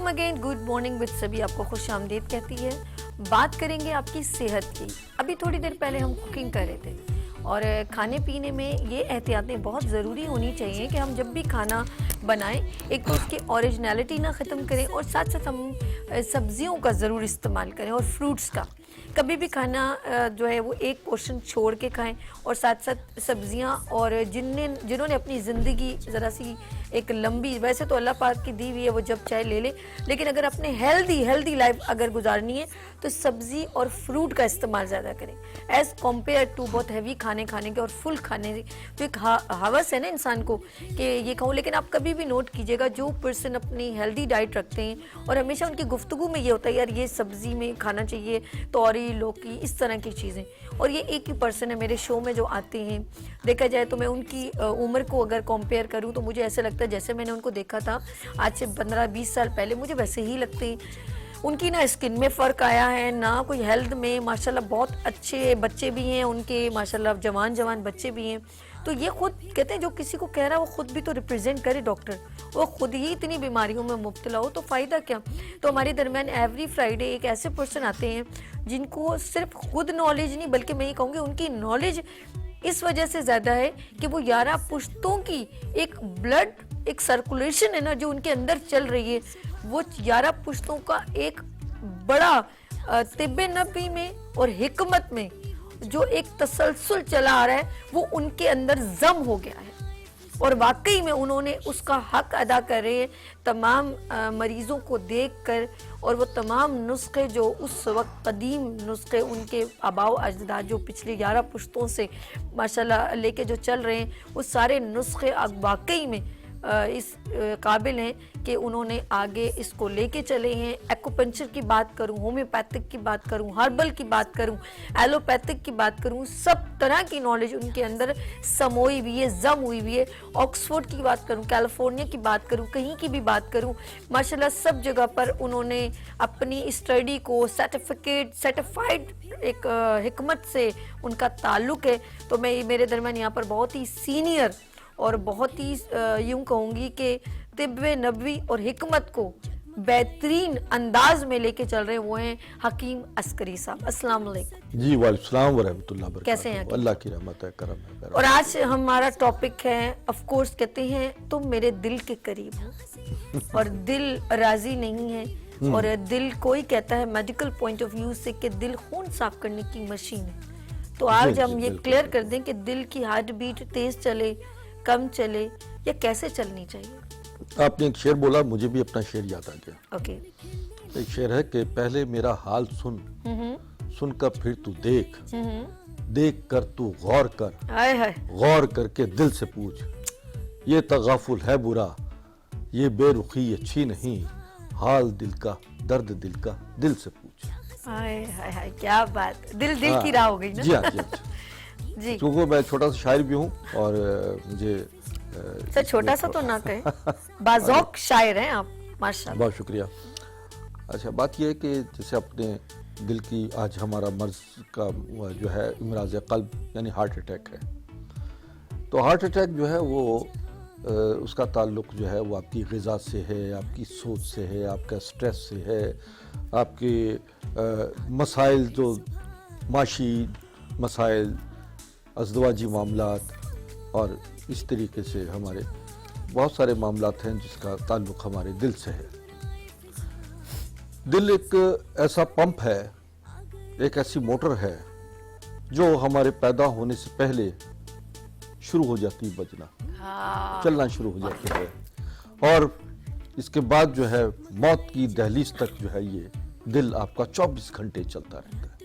Again, good morning with सभी आपको खुश आमदीद कहती है। बात करेंगे आपकी सेहत की। अभी थोड़ी देर पहले हम कुकिंग कर रहे थे और खाने पीने में ये एहतियातें बहुत ज़रूरी होनी चाहिए कि हम जब भी खाना बनाएं, एक तो उसकी ओरिजिनलिटी ना ख़त्म करें और साथ साथ हम सब्जियों का ज़रूर इस्तेमाल करें और फ्रूट्स का। कभी भी खाना जो है वो एक पोर्शन छोड़ के खाएं और साथ साथ सब्जियां। और जिन्होंने अपनी ज़िंदगी ज़रा सी एक लंबी, वैसे तो अल्लाह पाक की दी हुई है, वो जब चाहे ले ले, लेकिन अगर अपने हेल्दी लाइफ अगर गुजारनी है तो सब्ज़ी और फ्रूट का इस्तेमाल ज़्यादा करें एज़ कम्पेयर टू बहुत हैवी खाने के और फुल खाने। तो एक हवस है ना इंसान को कि ये खाऊं, लेकिन आप कभी भी नोट कीजिएगा जो पर्सन अपनी हेल्दी डाइट रखते हैं और हमेशा उनकी गुफ्तगू में ये होता है यार ये सब्ज़ी में खाना चाहिए, तोरी, लौकी, इस तरह की चीज़ें। और ये एक ही पर्सन है मेरे शो में जो आते हैं, देखा जाए तो मैं उनकी उम्र को अगर कंपेयर करूं तो मुझे ऐसे लगता है जैसे मैंने उनको देखा था आज से 15-20 साल पहले, मुझे वैसे ही लगते हैं। उनकी ना स्किन में फ़र्क आया है ना कोई हेल्थ में, माशाल्लाह बहुत अच्छे बच्चे भी हैं उनके, माशाल्लाह जवान बच्चे भी हैं। तो ये खुद कहते हैं जो किसी को कह रहा है वो खुद भी तो रिप्रेजेंट करे डॉक्टर, वो खुद ही इतनी बीमारियों में मुब्तला हो तो फ़ायदा क्या। तो हमारे दरमियान एवरी फ्राइडे एक ऐसे पर्सन आते हैं जिनको सिर्फ खुद नॉलेज नहीं बल्कि मैं ये कहूँगी उनकी नॉलेज इस वजह से ज़्यादा है कि वो 11 पुश्तों की एक ब्लड, एक सर्कुलेशन है ना जो उनके अंदर चल रही है, वो 11 पुश्तों का एक बड़ा तिब्बे नबी में और हिकमत में जो एक तसलसल चला आ रहा है वो उनके अंदर जम हो गया है और वाकई में उन्होंने उसका हक अदा कर रहे हैं तमाम मरीज़ों को देखकर। और वो तमाम नुस्खे जो उस वक्त कदीम नुस्खे उनके आबाओ अजदाद जो पिछले 11 पुश्तों से माशाल्लाह लेके जो चल रहे हैं, वो सारे नुस्खे अब वाकई में इस काबिल हैं कि उन्होंने आगे इसको लेके चले हैं। एक्यूपंक्चर की बात करूं, होम्योपैथिक की बात करूं, हर्बल की बात करूं, एलोपैथिक की बात करूं, सब तरह की नॉलेज उनके अंदर समोई हुई है, जम हुई हुई है। ऑक्सफोर्ड की बात करूं, कैलिफोर्निया की बात करूं, कहीं की भी बात करूं, माशाल्लाह सब जगह पर उन्होंने अपनी स्टडी को सर्टिफाइड एक हिकमत से उनका ताल्लुक है। तो मैं मेरे दरमियान यहाँ पर बहुत ही सीनियर और बहुत ही यूं कहूँगी कि तिब्बे नबवी और हिकमत को बेहतरीन अंदाज में लेके चल रहे हैं, वो हैं हकीम अस्करी साहब। अस्सलाम वालेकुम। जी वालेकुम व रहमतुल्लाह बरकातहू। कैसे हैं? अल्लाह की रहमत है, करम है। और आज हमारा टॉपिक है, ऑफ कोर्स कहते हैं तुम मेरे दिल के करीब हो और दिल राजी नहीं है। और दिल कोई कहता है मेडिकल पॉइंट ऑफ व्यू से कि दिल खून साफ करने की मशीन है। तो आज हम ये क्लियर कर दें कि दिल की हार्ट बीट तेज चले, कम चले, या कैसे चलनी चाहिए। आपने एक शेर बोला, मुझे भी अपना शेर याद आ गया। ओके। एक शेर है कि पहले मेरा हाल सुन, सुनकर फिर तू देख, देख कर तू गौर कर, गौर करके दिल से पूछ, ये तगाफुल है बुरा, ये बेरुखी अच्छी नहीं, हाल दिल का, दर्द दिल का, दिल से पूछ। हाय हाय हाय, क्या बात, दिल की राह हो गई ना। जी हाँ, जी हाँ। जी, क्योंकि मैं छोटा सा शायर भी हूँ और मुझे सर छोटा सा तो ना कहे, बाज़ौक शायर हैं आप, माशाल्लाह। बहुत शुक्रिया। अच्छा, बात यह है कि जैसे अपने दिल की, आज हमारा मर्ज का जो है इमराज क़ल्ब यानी हार्ट अटैक है। तो हार्ट अटैक जो है वो उसका ताल्लुक जो है वो आपकी ग़िज़ा से है, आपकी सोच से है, आपका स्ट्रेस से है, आपके मसाइल जो माशी मसाइल, अज़दवाजी मामलात और इस तरीके से हमारे बहुत सारे मामलात हैं जिसका ताल्लुक़ हमारे दिल से है। दिल एक ऐसा पंप है, एक ऐसी मोटर है जो हमारे पैदा होने से पहले शुरू हो जाती है बजना, चलना शुरू हो जाती है और इसके बाद जो है मौत की दहलीज तक जो है ये दिल आपका 24 घंटे चलता रहता है।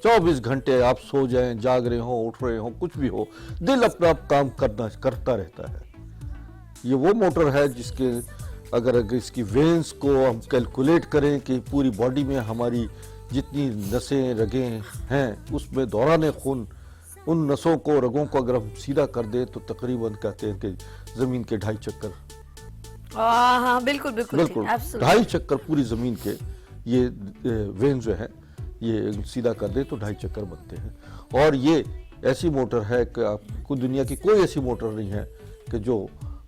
24 घंटे आप सो जाएं, जाग रहे हो, उठ रहे हो, कुछ भी हो, दिल अपना काम करता रहता है। ये वो मोटर है जिसके अगर इसकी वेन्स को हम कैलकुलेट करें कि पूरी बॉडी में हमारी जितनी नसें रगें हैं उसमें दौरान खून, उन नसों को, रगों को अगर हम सीधा कर दें तो तकरीबन कहते हैं कि ज़मीन के 2.5 चक्कर। हाँ, बिल्कुल 2.5 चक्कर पूरी ज़मीन के ये वेन जो है ये सीधा कर दे तो 2.5 चक्कर बनते हैं। और ये ऐसी मोटर है कि आपको दुनिया की कोई ऐसी मोटर नहीं है कि जो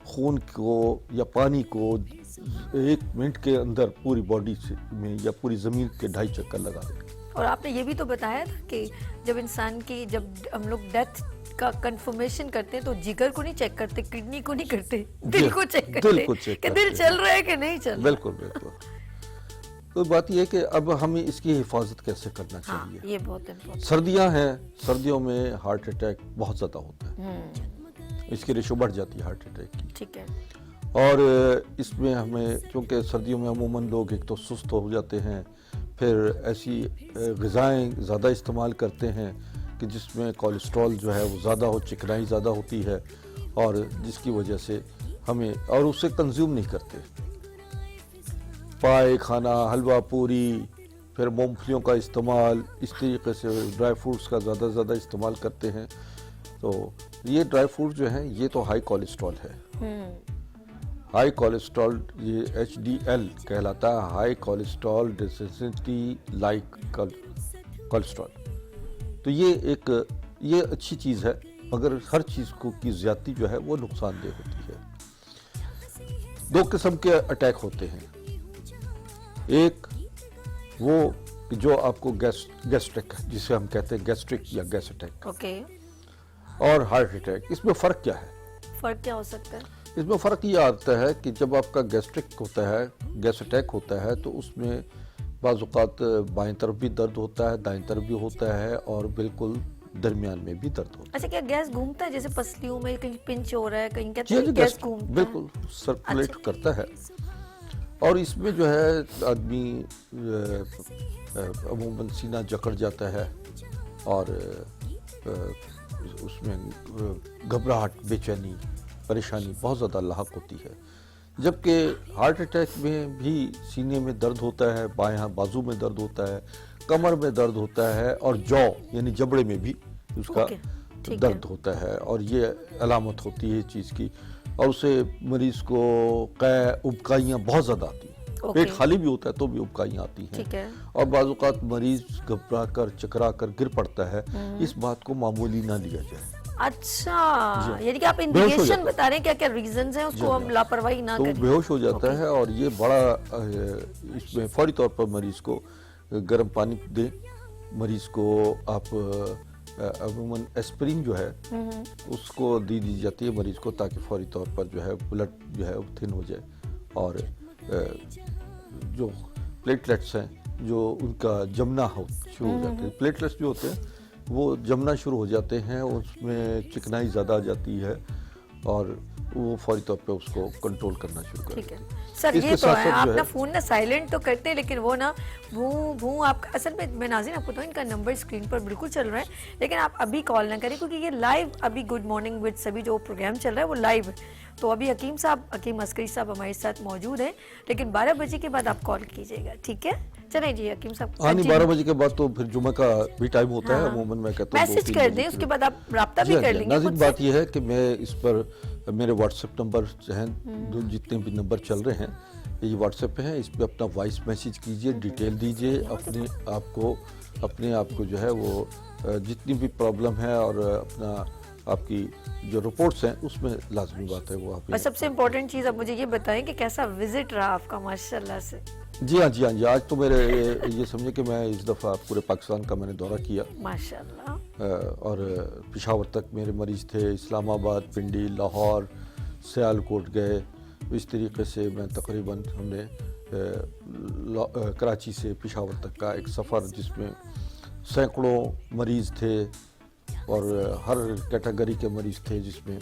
खून को या पानी को 1 मिनट के अंदर पूरी बॉडी में या पूरी ज़मीन के 2.5 चक्कर लगा दें। और आपने ये भी तो बताया था कि जब इंसान की, जब हम लोग डेथ का कंफर्मेशन करते हैं तो जिगर को नहीं चेक करते, किडनी को नहीं करते, दिल को चेक करते दिल को चेक कि दिल चल रहा है कि नहीं चल रहा। बिल्कुल बिल्कुल। तो बात ये है कि अब हमें इसकी हिफाजत कैसे करना चाहिए। ये बहुत इम्पोर्टेंट। सर्दियां हैं, सर्दियों में हार्ट अटैक बहुत ज़्यादा होता है, इसकी रेशो बढ़ जाती है हार्ट अटैक की। ठीक है। और इसमें हमें, क्योंकि सर्दियों में अमूमन लोग एक तो सुस्त हो जाते हैं, फिर ऐसी ग़िज़ाएँ ज़्यादा इस्तेमाल करते हैं कि जिसमें कोलेस्ट्रॉल जो है वो ज़्यादा हो, चिकनाई ज़्यादा होती है, और जिसकी वजह से हमें, और उसे कंज्यूम नहीं करते। पाए खाना, हलवा पूरी, फिर मूंगफलियों का इस्तेमाल, इस तरीके से ड्राई फ्रूट्स का ज़्यादा इस्तेमाल करते हैं। तो ये ड्राई फ्रूट जो हैं ये तो हाई कोलेस्ट्रॉल है। हाई कोलेस्ट्रॉल ये HDL कहलाता है, high cholesterol density like cholesterol. तो ये अच्छी चीज़ है, मगर हर चीज़ की ज़्यादती जो है वो नुकसानदेह होती है। 2 किस्म के अटैक होते हैं, एक वो जो आपको गैस्ट्रिक, जिसे हम कहते हैं गैस्ट्रिक या गैस अटैक, ओके। और हार्ट अटैक। इसमें फ़र्क क्या है? फ़र्क क्या हो सकता है? इसमें फ़र्क ये आता है कि जब आपका गैस्ट्रिक होता है, गैस अटैक होता है, तो उसमें बाज़ औक़ात बाएं तरफ भी दर्द होता है, दाएं तरफ भी होता है, और बिल्कुल दरमियान में भी दर्द होता है। अच्छा, क्या गैस घूमता है? जैसे पसलियों में कहीं पिंच हो रहा है, कहीं कहते जी हैं गैस घूमता है? बिल्कुल सर्कुलेट करता है। और इसमें जो है आदमी अमूमन सीना जकड़ जाता है, और उसमें घबराहट, बेचैनी, परेशानी बहुत ज़्यादा लाहक होती है। जबकि हार्ट अटैक में भी सीने में दर्द होता है, बाएं बाजू में दर्द होता है, कमर में दर्द होता है, और जौ यानी जबड़े में भी उसका दर्द होता है, और ये अलामत होती है इस चीज़ की। और उसे मरीज़ को उबकाइयाँ बहुत ज़्यादा आती हैं, पेट खाली भी होता है तो भी उबकाइयाँ आती हैं, और बाज़ औक़ात मरीज़ घबरा कर, चकरा कर गिर पड़ता है। इस बात को मामूली ना लिया जाए। अच्छा, यानी कि आप इंडिकेशन बता रहे हैं क्या क्या रीजंस हैं, उसको हम लापरवाही ना करें। तो बेहोश हो जाता है, और ये बड़ा इसमें फौरी तौर पर मरीज़ को गर्म पानी दें। मरीज़ को आप अमूमन एस्पिरिन जो है उसको दी जाती है मरीज़ को, ताकि फौरी तौर पर जो है ब्लड जो है थिन हो जाए, और जो प्लेटलेट्स हैं जो उनका जमना शुरू हो जाते हैं। प्लेटलेट्स जो होते हैं वो जमना शुरू हो जाते हैं, उसमें चिकनाई ज़्यादा आ जाती है, और वो फौरी तौर पे उसको कंट्रोल करना शुरू करते हैं। ठीक है सर, ये तो है, आप ना फ़ोन ना साइलेंट तो करते हैं, लेकिन वो ना भू आपका, असल में मैं नाज़रीन आपको तो इनका नंबर स्क्रीन पर बिल्कुल चल रहा है, लेकिन आप अभी कॉल ना करें, क्योंकि ये लाइव अभी गुड मॉर्निंग विद सभी जो प्रोग्राम चल रहा है वो लाइव है। तो अभी हकीम अस्करी साहब हमारे साथ मौजूद हैं, लेकिन 12 बजे के बाद आप कॉल कीजिएगा, ठीक है? चलें जी हकीम साहब। हाँ नहीं, 12 बजे के बाद तो फिर जुम्मे का भी टाइम होता है, अमूमन मैं कहता हूँ मैसेज कर दें, उसके बाद आप राब्ता भी कर लेंगे। नाज़रीन बात यह है कि मैं इस पर मेरे व्हाट्सएप नंबर हैं, जितने भी नंबर चल रहे हैं ये व्हाट्सएप पे हैं, इस पर अपना वॉइस मैसेज कीजिए, डिटेल दीजिए, अपने आप को जो है वो जितनी भी प्रॉब्लम है और अपना आपकी जो रिपोर्ट्स हैं उसमें लाजमी बात है वो आप। और सबसे इम्पोर्टेंट चीज़ आप मुझे ये बताएं कि कैसा विजिट रहा आपका माशाल्लाह से। जी हाँ, आज तो मेरे ये समझे कि मैं इस दफ़ा पूरे पाकिस्तान का मैंने दौरा किया माशाल्लाह, और पेशावर तक मेरे मरीज़ थे, इस्लामाबाद, पिंडी, लाहौर, सियालकोट गए। इस तरीके से मैं तकरीबन हमने कराची से पेशावर तक का एक सफ़र जिसमें सैकड़ों मरीज़ थे और हर कैटेगरी के मरीज़ थे, जिसमें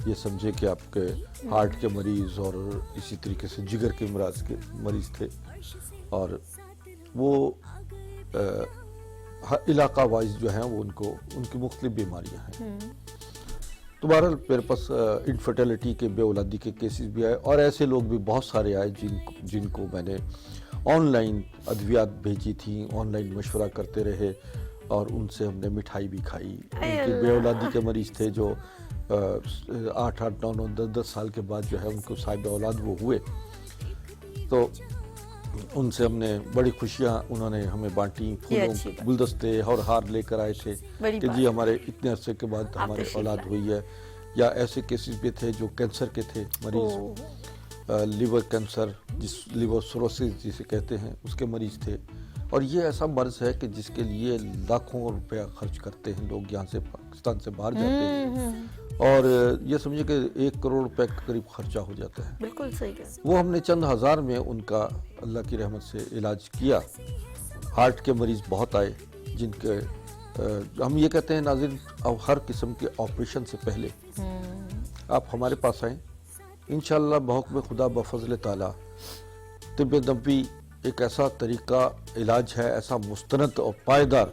ये समझे कि आपके हार्ट के मरीज़ और इसी तरीके से जिगर के अमराज के मरीज़ थे, और वो इलाका वाइज जो हैं वो उनकी मुख्तलिफ बीमारियाँ हैं। तो बहरहाल मेरे पास इनफर्टिलिटी के, बेऔलादी के केसेस भी आए, और ऐसे लोग भी बहुत सारे आए जिनको मैंने ऑनलाइन अद्वियात भेजी थी, ऑनलाइन मशवरा करते रहे, और उनसे हमने मिठाई भी खाई। उनके बेऔलादी के मरीज़ थे जो 8-8, 9-9, 10-10 साल के बाद जो है उनको साहिब औलाद वो हुए, तो उनसे हमने बड़ी खुशियाँ उन्होंने हमें बांटी, फूलों, गुलदस्ते और हार लेकर आए थे कि जी हमारे इतने अरसे के बाद हमारे औलाद हुई है। या ऐसे केसेस भी थे जो कैंसर के थे मरीज़, لیور کینسر جس لیور سروسس جسے کہتے ہیں اس کے مریض تھے، اور یہ ایسا مرض ہے کہ جس کے لیے لاکھوں روپیہ خرچ کرتے ہیں لوگ، یہاں سے پاکستان سے باہر جاتے ہیں، اور یہ سمجھے کہ 1 کروڑ روپے کے قریب خرچہ ہو جاتا ہے۔ بالکل صحیح ہے۔ وہ ہم نے چند ہزار میں ان کا اللہ کی رحمت سے علاج کیا۔ ہارٹ کے مریض بہت آئے جن کے ہم یہ کہتے ہیں ناظرین، ہر قسم کے آپریشن سے پہلے آپ ہمارے پاس آئیں، انشاءاللہ بحکم خدا بفضل تعالیٰ طب نبوی ایک ایسا طریقہ علاج ہے، ایسا مستند اور پائیدار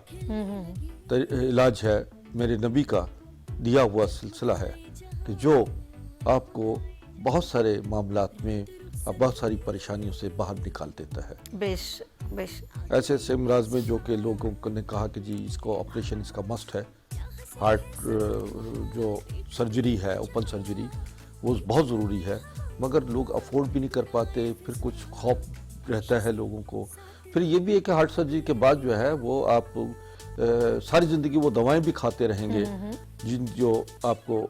علاج ہے، میرے نبی کا دیا ہوا سلسلہ ہے کہ جو آپ کو بہت سارے معاملات میں بہت ساری پریشانیوں سے باہر نکال دیتا ہے۔ ایسے ایسے امراض میں جو کہ لوگوں نے کہا کہ جی اس کو آپریشن اس کا مسٹ ہے، ہارٹ جو سرجری ہے، اوپن سرجری، وہ بہت ضروری ہے، مگر لوگ افورڈ بھی نہیں کر پاتے، پھر کچھ خوف رہتا ہے لوگوں کو۔ پھر یہ بھی ہے کہ ہارٹ سرجری کے بعد جو ہے وہ آپ ساری زندگی وہ دوائیں بھی کھاتے رہیں گے جو آپ کو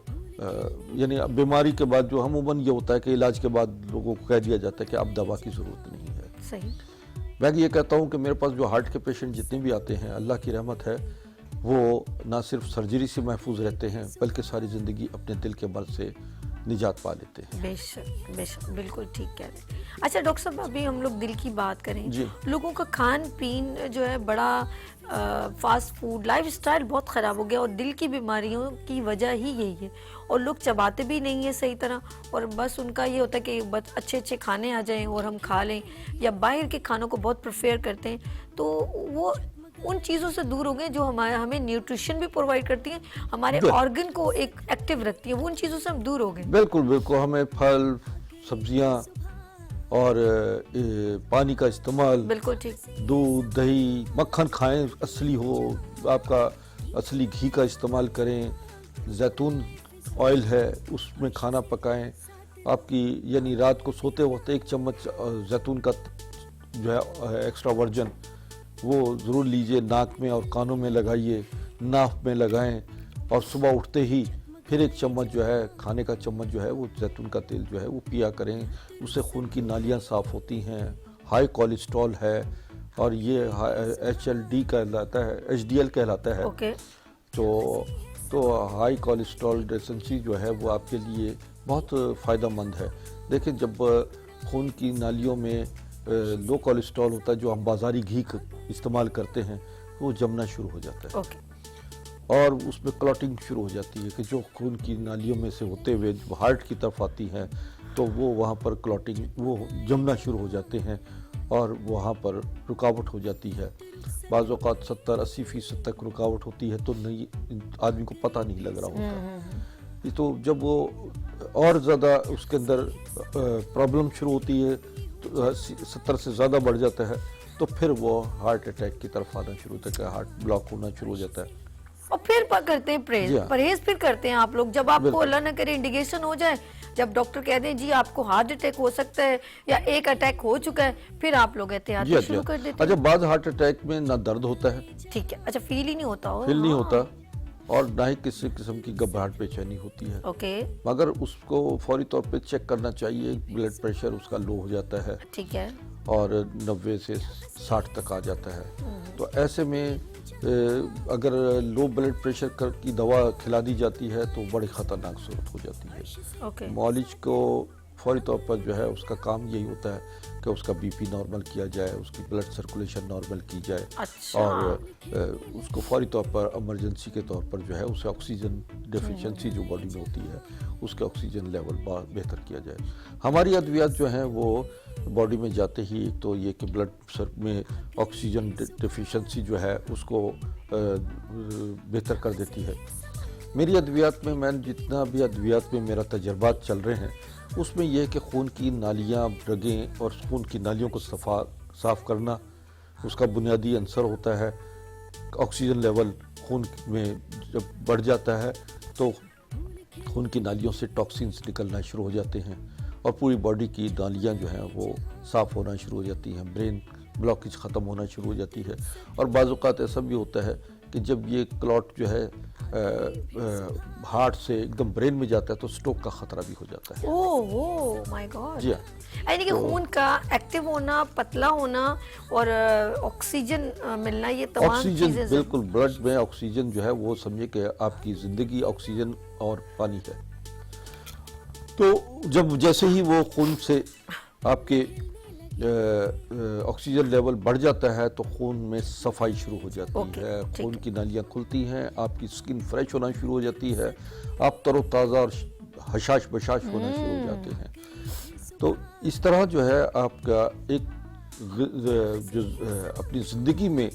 یعنی بیماری کے بعد جو عموماً یہ ہوتا ہے کہ علاج کے بعد لوگوں کو کہہ دیا جاتا ہے کہ اب دوا کی ضرورت نہیں ہے۔ صحیح۔ میں یہ کہتا ہوں کہ میرے پاس جو ہارٹ کے پیشنٹ جتنے بھی آتے ہیں، اللہ کی رحمت ہے، وہ نہ صرف سرجری سے محفوظ رہتے ہیں بلکہ ساری زندگی اپنے دل کے مرض سے نجات پا لیتے ہیں۔ بے شک بالکل ٹھیک کہہ رہے ہیں۔ اچھا ڈاکٹر صاحب، ابھی ہم لوگ دل کی بات کریں، لوگوں کا کھان پین جو ہے بڑا فاسٹ فوڈ لائف سٹائل بہت خراب ہو گیا، اور دل کی بیماریوں کی وجہ ہی یہی ہے، اور لوگ چباتے بھی نہیں ہیں صحیح طرح، اور بس ان کا یہ ہوتا ہے کہ بس اچھے اچھے کھانے آ جائیں اور ہم کھا لیں، یا باہر کے کھانوں کو بہت پریفر کرتے ہیں، تو وہ ان چیزوں سے دور ہو گئے جو ہمیں نیوٹریشن بھی پرووائڈ کرتی ہیں، ہمارے آرگن کو ایک ایکٹیو رکھتی ہیں، وہ ان چیزوں سے ہم دور ہو گئے۔ بالکل ہمیں پھل، سبزیاں اور پانی کا استعمال، بالکل ٹھیک، دودھ، دہی، مکھن کھائیں، اصلی ہو، آپ کا اصلی گھی کا استعمال کریں، زیتون آئل ہے اس میں کھانا پکائیں، آپ کی یعنی رات کو سوتے وقت 1 چمچ زیتون کا جو ہے ایکسٹرا ورجن وہ ضرور لیجئے، ناک میں اور کانوں میں لگائیے، ناف میں لگائیں، اور صبح اٹھتے ہی پھر 1 چمچ جو ہے کھانے کا چمچ جو ہے وہ زیتون کا تیل جو ہے وہ پیا کریں، اس سے خون کی نالیاں صاف ہوتی ہیں۔ ہائی کولیسٹرول ہے اور یہ HLD کہلاتا ہے، HDL کہلاتا ہے، تو ہائی کولیسٹرول ڈیسنسی جو ہے وہ آپ کے لیے بہت فائدہ مند ہے۔ دیکھیں جب خون کی نالیوں میں لو کولیسٹرول ہوتا ہے جو ہم بازاری گھی استعمال کرتے ہیں، وہ جمنا شروع ہو جاتا ہے، اور اس میں کلاٹنگ شروع ہو جاتی ہے کہ جو خون کی نالیوں میں سے ہوتے ہوئے ہارٹ کی طرف آتی ہیں تو وہ وہاں پر کلاٹنگ وہ جمنا شروع ہو جاتے ہیں اور وہاں پر رکاوٹ ہو جاتی ہے۔ بعض اوقات 70-80% تک رکاوٹ ہوتی ہے تو نہیں آدمی کو پتہ نہیں لگ رہا ہوتا، تو جب وہ اور زیادہ اس کے اندر پرابلم شروع ہوتی ہے، 70 سے زیادہ بڑھ جاتا ہے، تو پھر وہ ہارٹ اٹیک کی طرف آنا شروع ہوتا ہے، ہارٹ بلاک ہونا شروع ہو جاتا ہے۔ اور پھر کرتے ہیں پرہیز پھر کرتے ہیں آپ لوگ، جب آپ کو اللہ نہ کرے انڈیکیشن ہو جائے، جب ڈاکٹر کہہ دیں جی آپ کو ہارٹ اٹیک ہو سکتا ہے یا ایک اٹیک ہو چکا ہے، پھر آپ لوگ احتیاط شروع کر دیتے ہیں۔ اچھا، بعض ہارٹ اٹیک میں نہ درد ہوتا ہے، ٹھیک ہے، اچھا فیل ہی نہیں ہوتا، فیل نہیں ہوتا، اور نہ ہی کسی قسم کی گھبراہٹ بے چینی ہوتی ہے، مگر اس کو فوری طور پہ چیک کرنا چاہیے، بلڈ پریشر اس کا لو ہو جاتا ہے، ٹھیک ہے، اور 90 سے 60 تک آ جاتا ہے، تو ایسے میں اگر لو بلڈ پریشر کی دوا کھلا دی جاتی ہے تو بڑی خطرناک صورت ہو جاتی ہے۔ معالج کو فوری طور پر جو ہے اس کا کام یہی ہوتا ہے کہ اس کا بی پی نارمل کیا جائے، اس کی بلڈ سرکولیشن نارمل کی جائے، اور اس کو فوری طور پر ایمرجنسی کے طور پر جو ہے اسے آکسیجن ڈیفیشنسی جو باڈی میں ہوتی ہے اس کے آکسیجن لیول بہتر کیا جائے۔ ہماری ادویات جو ہیں وہ باڈی میں جاتے ہی ایک تو یہ کہ بلڈ میں آکسیجن ڈیفیشنسی جو ہے اس کو بہتر کر دیتی ہے۔ میری ادویات میں جتنا بھی ادویات میں میرا تجربات چل رہے ہیں اس میں یہ ہے کہ خون کی نالیاں، رگیں اور خون کی نالیوں کو صاف کرنا اس کا بنیادی عنصر ہوتا ہے۔ آکسیجن لیول خون میں جب بڑھ جاتا ہے تو خون کی نالیوں سے ٹاکسینز نکلنا شروع ہو جاتے ہیں اور پوری باڈی کی نالیاں جو ہیں وہ صاف ہونا شروع ہو جاتی ہیں، برین بلاکیج ختم ہونا شروع ہو جاتی ہے۔ اور بعض اوقات ایسا بھی ہوتا ہے کہ جب یہ کلاٹ جو ہے ہارٹ سے ایک دم برین میں جاتا ہے تو سٹروک کا خطرہ بھی ہو جاتا ہے. اوہ مائی گاڈ. جی ہاں. یعنی کہ خون کا ایکٹیو ہونا, پتلا ہونا اور آکسیجن ملنا, یہ تمام آکسیجن چیزیں بالکل بلڈ میں آکسیجن جو ہے وہ سمجھے کہ آپ کی زندگی آکسیجن اور پانی ہے. تو جب جیسے ہی وہ خون سے آپ کے آکسیجن لیول بڑھ جاتا ہے تو خون میں صفائی شروع ہو جاتی ہے, خون کی نالیاں کھلتی ہیں, آپ کی سکن فریش ہونا شروع ہو جاتی ہے, آپ تر و تازہ اور حشاش بشاش ہونا شروع ہو جاتے ہیں. تو اس طرح جو ہے آپ کا ایک جو اپنی زندگی میں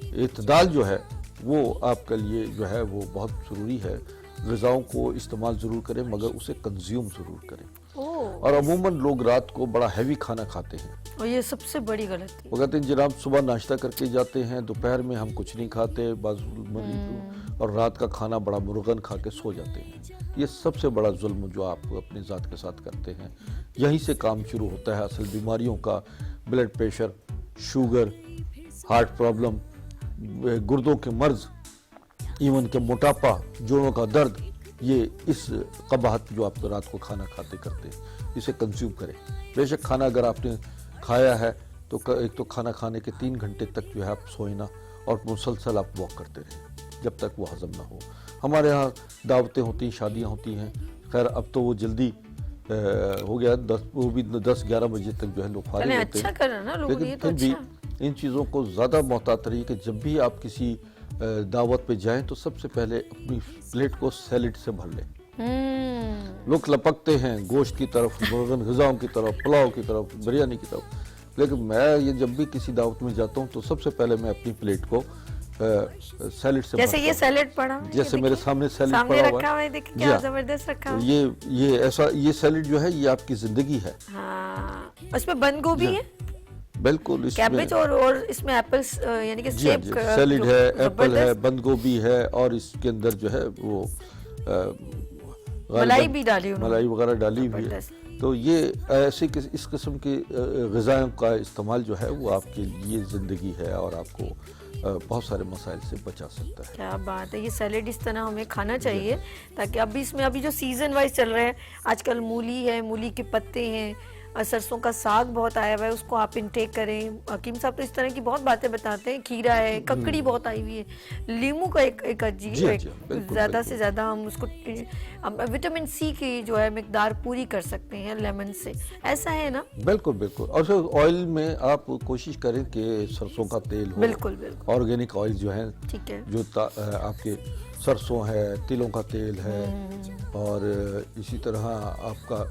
اعتدال جو ہے وہ آپ کے لیے جو ہے وہ بہت ضروری ہے. غذاؤں کو استعمال ضرور کریں مگر اسے کنزیوم ضرور کریں. اور عموماً لوگ رات کو بڑا ہیوی کھانا کھاتے ہیں, اور یہ سب سے بڑی غلطی. وہ کہتے ہیں جناب صبح ناشتہ کر کے جاتے ہیں, دوپہر میں ہم کچھ نہیں کھاتے بعض اور رات کا کھانا بڑا مرغن کھا کے سو جاتے ہیں. یہ سب سے بڑا ظلم جو آپ اپنے ذات کے ساتھ کرتے ہیں. یہیں سے کام شروع ہوتا ہے اصل بیماریوں کا. Blood pressure, sugar, heart problem, گردوں کے مرض, ایون کہ موٹاپا, جوڑوں کا درد, یہ اس قباحت جو آپ رات کو کھانا کھاتے کرتے ہیں اسے کنزیوم کریں. بے شک کھانا اگر آپ نے کھایا ہے تو ایک تو کھانا کھانے کے 3 گھنٹے تک جو ہے آپ سوئیں نہ, اور مسلسل آپ واک کرتے رہیں جب تک وہ ہضم نہ ہو. ہمارے ہاں دعوتیں ہوتی ہیں, شادیاں ہوتی ہیں, خیر اب تو وہ جلدی ہو گیا, وہ بھی 10-11 بجے تک جو ہے لوگ فارغ ہوتے ہیں. لیکن پھر بھی ان چیزوں کو زیادہ محتاط رہیے کہ جب بھی آپ کسی دعوت پہ جائیں تو سب سے پہلے اپنی پلیٹ کو سیلڈ سے بھر لیں. لوگ لپکتے ہیں گوشت کی طرف, مرغن غذاؤں کی طرف, پلاؤ کی طرف, بریانی کی طرف, لیکن میں یہ جب بھی کسی دعوت میں جاتا ہوں تو سب سے پہلے میں اپنی پلیٹ کو سیلڈ سے جیسے یہ سیلڈ پڑا, جیسے میرے سامنے سیلڈ پڑا ہوا ہے, دیکھیں کیا زبردست رکھا ہوا. یہ ایسا, یہ سیلڈ جو ہے یہ آپ کی زندگی ہے. ہاں, اس میں بند گوبھی ہے بالکل, کیبج اور اس میں ایپلس یعنی کہ سیب سیلڈ ہے, ایپل ہے, بند گوبھی ہے, اور اس کے اندر جو ہے وہ ملائی بھی ڈالی, ملائی وغیرہ ڈالی بھی ہے. تو یہ ایسے اس قسم کی غذاؤں کا استعمال جو ہے وہ آپ کے لیے زندگی ہے اور آپ کو بہت سارے مسائل سے بچا سکتا ہے. کیا بات ہے. یہ سیلڈ اس طرح ہمیں کھانا چاہیے تاکہ ابھی اس میں ابھی جو سیزن وائز چل رہا ہے, آج کل مولی ہے, مولی کے پتے ہیں, سرسوں کا ساگ بہت آیا ہوا ہے, اس کو آپ انٹیک کریں. حکیم صاحب تو اس طرح کی بہت باتیں بتاتے ہیں. کھیرا ہے, ککڑی بہت آئی ہوئی ہے, لیمو کا ایک زیادہ سے زیادہ ہم اس کو وٹامن سی کی جو ہے مقدار پوری کر سکتے ہیں لیمن سے, ایسا ہے نا. بالکل بالکل. اور پھر آئل میں آپ کوشش کریں کہ سرسوں کا تیل ہو, بالکل بالکل آرگینک آئل جو ہے, ٹھیک ہے, جو آپ کے سرسوں ہے, تلوں کا تیل ہے, اور اسی طرح آپ کا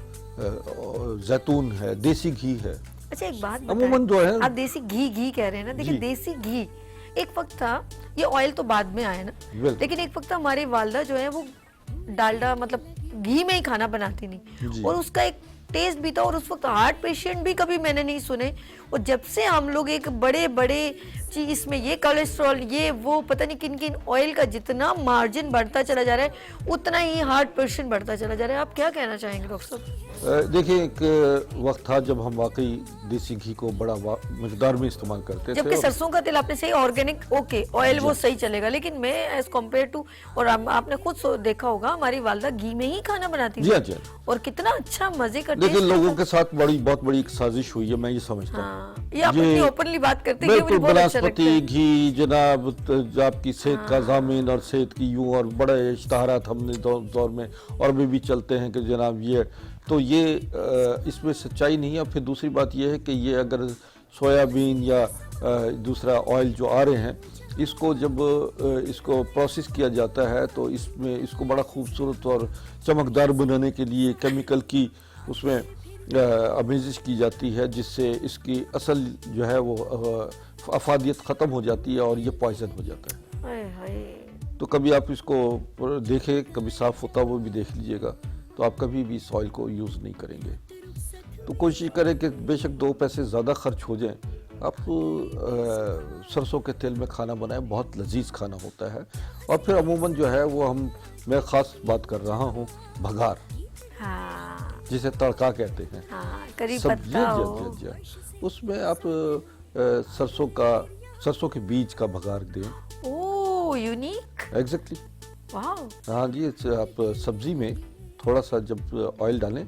زیتون ہے, دیسی گھی ہے. اچھا ایک بات عموماً جو ہے, آپ دیسی گھی کہہ رہے ہیں نا, دیکھیں دیسی گھی ایک وقت تھا, یہ آئل تو بعد میں آیا نا, لیکن ایک وقت ہماری والدہ جو ہے وہ ڈالڈا مطلب گھی میں ہی کھانا بناتی نہیں, اور اس کا ایک ٹیسٹ بھی تھا. اور اس وقت ہارٹ پیشنٹ بھی کبھی میں نے نہیں سنے, اور جب سے ہم لوگ ایک بڑے چیز میں یہ کولیسٹرول, یہ وہ پتہ نہیں کن کن آئل کا جتنا مارجن بڑھتا چلا جا رہا ہے اتنا ہی ہارٹ پیشنٹ بڑھتا چلا جا رہا ہے. آپ کیا کہنا چاہیں گے ڈاکٹر صاحب؟ دیکھیں ایک وقت تھا جب ہم واقعی دیسی گھی کو بڑا مقدار میں استعمال کرتے تھے. جبکہ سرسوں کا تیل آپ نے صحیح آرگینک اوکے آئل وہ صحیح چلے گا, لیکن میں ایز کمپیئر ٹو, اور آپ نے خود دیکھا ہوگا ہماری والدہ گھی میں ہی کھانا بناتی تھی, اور کتنا اچھا مزے کا. لیکن لوگوں کے ساتھ بہت بڑی ایک سازش ہوئی ہے, میں یہ سمجھتا ہوں. یہ آپ اپنی اوپنلی بات کرتے ہیں, بالکل. بناسپتی گھی جناب آپ کی صحت کا ضامن اور صحت کی یوں, اور بڑے اشتہارات ہم نے دور میں اور بھی چلتے ہیں کہ جناب یہ, تو یہ اس میں سچائی نہیں ہے. پھر دوسری بات یہ ہے کہ یہ اگر سویابین یا دوسرا آئل جو آ رہے ہیں, اس کو جب اس کو پروسیس کیا جاتا ہے تو اس میں اس کو بڑا خوبصورت اور چمکدار بنانے کے لیے کیمیکل کی اس میں آمیزش کی جاتی ہے, جس سے اس کی اصل جو ہے وہ افادیت ختم ہو جاتی ہے اور یہ پوائزن ہو جاتا ہے. تو کبھی آپ اس کو دیکھیں, کبھی صاف ہوتا وہ بھی دیکھ لیجئے گا, تو آپ کبھی بھی اس آئل کو یوز نہیں کریں گے. تو کوشش کریں کہ بے شک 2 پیسے زیادہ خرچ ہو جائیں, آپ سرسوں کے تیل میں کھانا بنائیں, بہت لذیذ کھانا ہوتا ہے. اور پھر عموماً جو ہے وہ میں خاص بات کر رہا ہوں بھگار, جسے تڑکا کہتے ہیں, اس میں آپ سرسوں کے بیج کا بھگار دیں. اوہ یونیک. ایگزیکٹلی. वाह, हाँ जी, आप सब्जी में थोड़ा सा जब ऑयल डालें,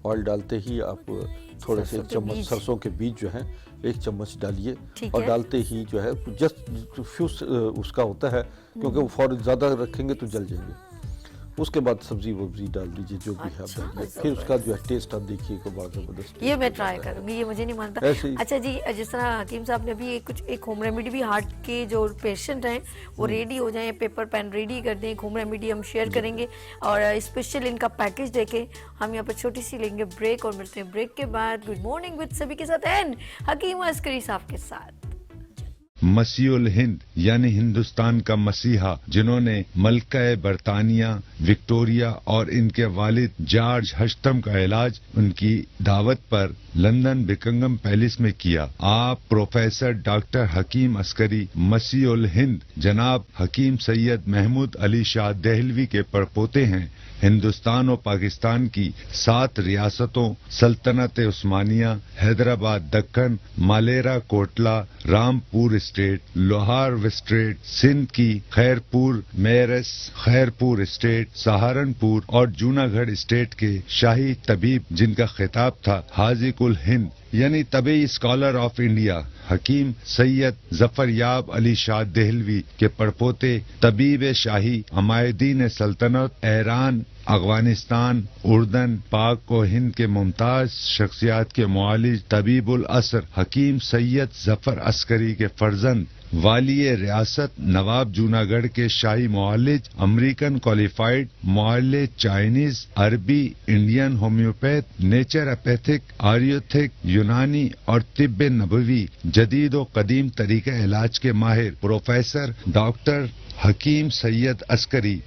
ऑयल डालते ही आप थोड़े से सरसों एक के चम्मच बीज। सरसों के बीज जो हैं 1 चम्मच डालिए, ठीक और है। डालते ही जो है जस्ट फ्यूज उसका होता है, क्योंकि वो फौरन ज़्यादा रखेंगे तो जल जाएंगे। उसके बाद सब्जी वब्जी डाल दीजिए, जो भी है आप अच्छा, डालिए, फिर उसका जो है टेस्ट आप देखिएगा बड़ा ज़बरदस्त। ये मैं ट्राई करूंगी, ये मुझे नहीं मानता। ऐसे ही। अच्छा जी, जिस तरह हकीम साहब ने भी एक होम रेमेडी भी, हार्ट के जो पेशेंट हैं वो रेडी हो जाएं, पेपर पेन रेडी कर दें, एक होम रेमेडी हम शेयर करेंगे और स्पेशल इनका पैकेज देके हम यहाँ पर छोटी सी लेंगे ब्रेक और मिलते हैं ब्रेक के बाद। गुड मॉर्निंग विद सभी के साथ एंड हकीम अस्करी साहब के साथ। मसीहुल हिंद यानी हिंदुस्तान का मसीहा, जिन्होंने मलका बरतानिया विक्टोरिया और इनके वालिद जॉर्ज हश्तम का इलाज उनकी दावत पर लंदन बिकिंगम पैलेस में किया। आप प्रोफेसर डॉक्टर हकीम अस्करी मसीहुल हिंद जनाब हकीम सैयद महमूद अली शाह देहलवी के परपोते हैं। हिंदुस्तान और पाकिस्तान की 7 रियासतों सल्तनत उस्मानिया, हैदराबाद दक्कन, मालेरा कोटला, रामपुर स्टेट, लोहार स्टेट, सिंध की खैरपुर मेरस, खैरपुर स्टेट, सहारनपुर और जूनागढ़ स्टेट के शाही तबीब, जिनका खिताब था हाजी कुल हिंद यानी तबी स्कॉलर ऑफ इंडिया, हकीम सैयद जफरयाब अली शाह देहलवी के परपोते तबीब शाही अमायदीन सल्तनत, ईरान, अफगानिस्तान, उर्दन, पाक और हिंद के मुमताज शख्सियात के मुआलिज तबीबुल असर हकीम सैयद जफर अस्करी के फर्जंद वालिय रियासत नवाब जूनागढ़ के शाही मुआलिज, अमेरिकन क्वालिफाइड मुआलिज, चाइनीज, अरबी, इंडियन होम्योपैथ, नेचुरोपैथिक, आयुर्वेदिक, यूनानी और तिब्ब नबवी जदीद और कदीम तरीके इलाज के माहिर प्रोफेसर डॉक्टर हकीम सैयद अस्करी